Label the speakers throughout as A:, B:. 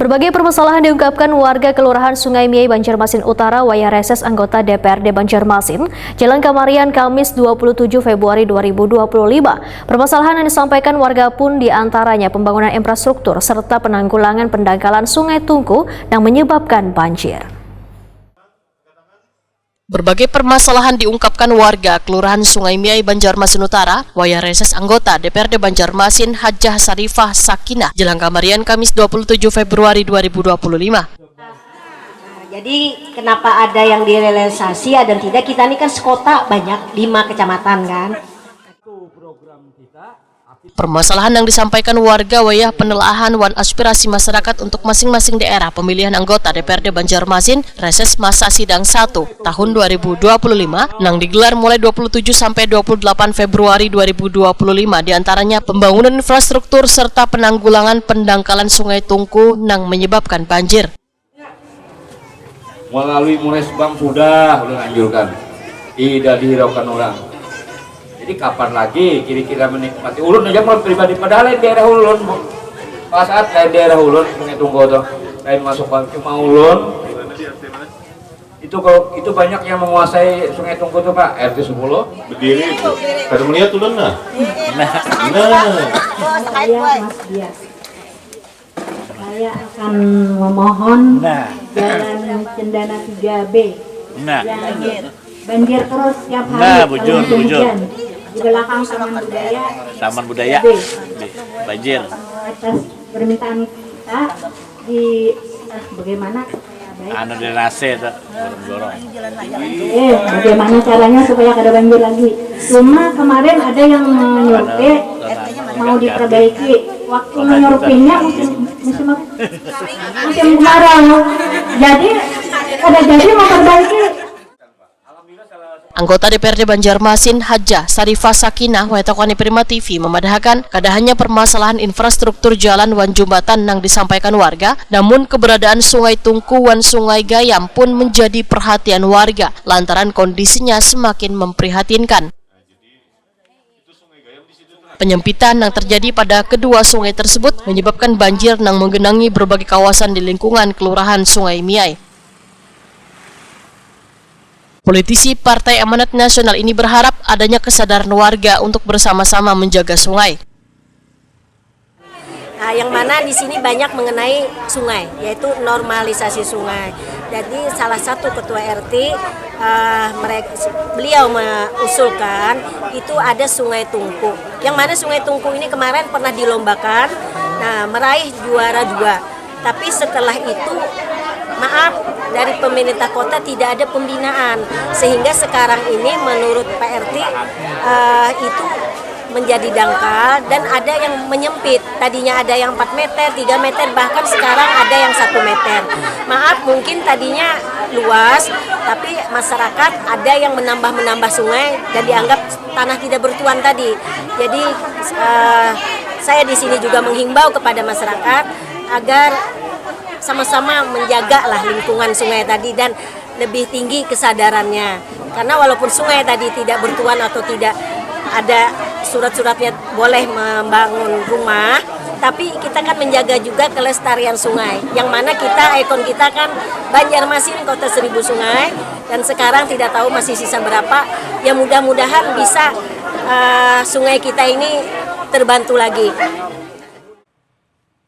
A: Berbagai permasalahan diungkapkan warga Kelurahan Sungai Miai, Banjarmasin Utara, wayah reses anggota DPRD Banjarmasin, Jalan Kamarian, Kamis 27 Februari 2025. Permasalahan yang disampaikan warga pun diantaranya pembangunan infrastruktur serta penanggulangan pendangkalan Sungai Tungku yang menyebabkan banjir.
B: Berbagai permasalahan diungkapkan warga Kelurahan Sungai Miai, Banjarmasin Utara, wayah reses anggota DPRD Banjarmasin Hajah Sarifah Sakinah, Jalan Kamarian, Kamis 27 Februari 2025.
C: Jadi kenapa ada yang direalisasi dan tidak, kita ini kan sekota banyak, 5 kecamatan kan.
B: Permasalahan yang disampaikan warga wayah penelaahan wan aspirasi masyarakat untuk masing-masing daerah pemilihan anggota DPRD Banjarmasin reses masa sidang 1 tahun 2025 yang digelar mulai 27 sampai 28 Februari 2025, diantaranya pembangunan infrastruktur serta penanggulangan pendangkalan Sungai Tungku yang menyebabkan banjir.
D: Melalui Muresbang sudah anjurkan, tidak dihiraukan orang. Jadi kapan lagi kira-kira menikmati ulun aja mau pribadi, padahal lain daerah ulun pas saat lain daerah ulun Sungai Tungku tuh lain masuk bang, cuma ulun itu kalau itu banyak yang menguasai Sungai Tungku tuh Pak, RT 10
E: berdiri itu kada melihat ulun nah
F: saya akan memohon jalan Cendana 3B yang banjir terus setiap hari.
G: Bujur.
F: Di belakang Taman Budaya
G: B. Banjir.
F: Atas permintaan kita bagaimana
G: Drenase gorong-gorong.
F: Bagaimana caranya supaya kada banjir lagi. Cuma kemarin ada yang menyurti mau diperbaiki. Waktu menyurtinya musim kemarau. Jadi kada jadi mau perbaiki.
B: Anggota DPRD Banjarmasin Hajah Sarifah Sakinah Waitokoni Prima TV memadahkan kada hanya permasalahan infrastruktur jalan wan jembatan yang disampaikan warga, namun keberadaan Sungai Tungku wan Sungai Gayam pun menjadi perhatian warga lantaran kondisinya semakin memprihatinkan. Penyempitan yang terjadi pada kedua sungai tersebut menyebabkan banjir yang menggenangi berbagai kawasan di lingkungan Kelurahan Sungai Miai. Politisi Partai Amanat Nasional ini berharap adanya kesadaran warga untuk bersama-sama menjaga sungai.
C: Nah, yang mana di sini banyak mengenai sungai, yaitu normalisasi sungai. Jadi salah satu ketua RT beliau mengusulkan itu ada Sungai Tungku. Yang mana Sungai Tungku ini kemarin pernah dilombakan, meraih juara 2. Tapi setelah itu maaf, dari pemerintah kota tidak ada pembinaan, sehingga sekarang ini menurut Pak RT itu menjadi dangkal dan ada yang menyempit. Tadinya ada yang 4 meter, 3 meter, bahkan sekarang ada yang 1 meter. Maaf, mungkin tadinya luas, tapi masyarakat ada yang menambah sungai dan dianggap tanah tidak bertuan tadi. Jadi saya di sini juga menghimbau kepada masyarakat agar sama-sama menjagalah lingkungan sungai tadi dan lebih tinggi kesadarannya. Karena walaupun sungai tadi tidak bertuan atau tidak ada surat-suratnya boleh membangun rumah, tapi kita kan menjaga juga kelestarian sungai. Yang mana ikon kita kan Banjarmasin kota 1000 sungai, dan sekarang tidak tahu masih sisa berapa. Ya mudah-mudahan bisa sungai kita ini terbantu lagi.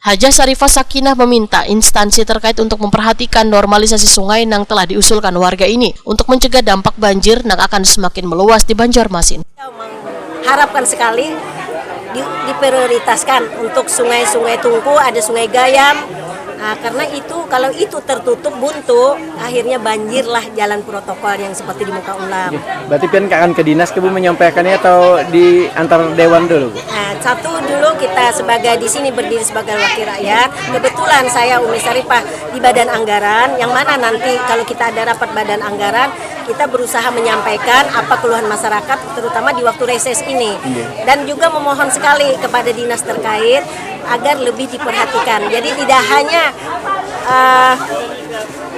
B: Hajah Sarifah Sakinah meminta instansi terkait untuk memperhatikan normalisasi sungai yang telah diusulkan warga ini untuk mencegah dampak banjir yang akan semakin meluas di Banjarmasin.
C: Harapkan sekali diprioritaskan untuk sungai-sungai Tungku, ada Sungai Gayam. Karena itu kalau itu tertutup buntu, akhirnya banjirlah jalan protokol yang seperti di muka ulam.
H: Berarti kan akan ke dinas Bu menyampaikannya atau di antar dewan dulu Bu?
C: Satu dulu kita sebagai di sini berdiri sebagai wakil rakyat. Kebetulan saya Umi Sarifah di Badan Anggaran, yang mana nanti kalau kita ada rapat Badan Anggaran, kita berusaha menyampaikan apa keluhan masyarakat, terutama di waktu reses ini. Dan juga memohon sekali kepada dinas terkait agar lebih diperhatikan. Jadi tidak hanya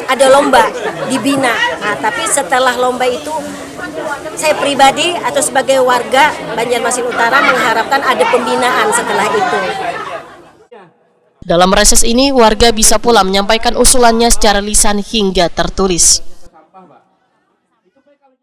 C: ada lomba dibina, tapi setelah lomba itu saya pribadi atau sebagai warga Banjarmasin Utara mengharapkan ada pembinaan setelah itu.
B: Dalam reses ini, warga bisa pula menyampaikan usulannya secara lisan hingga tertulis.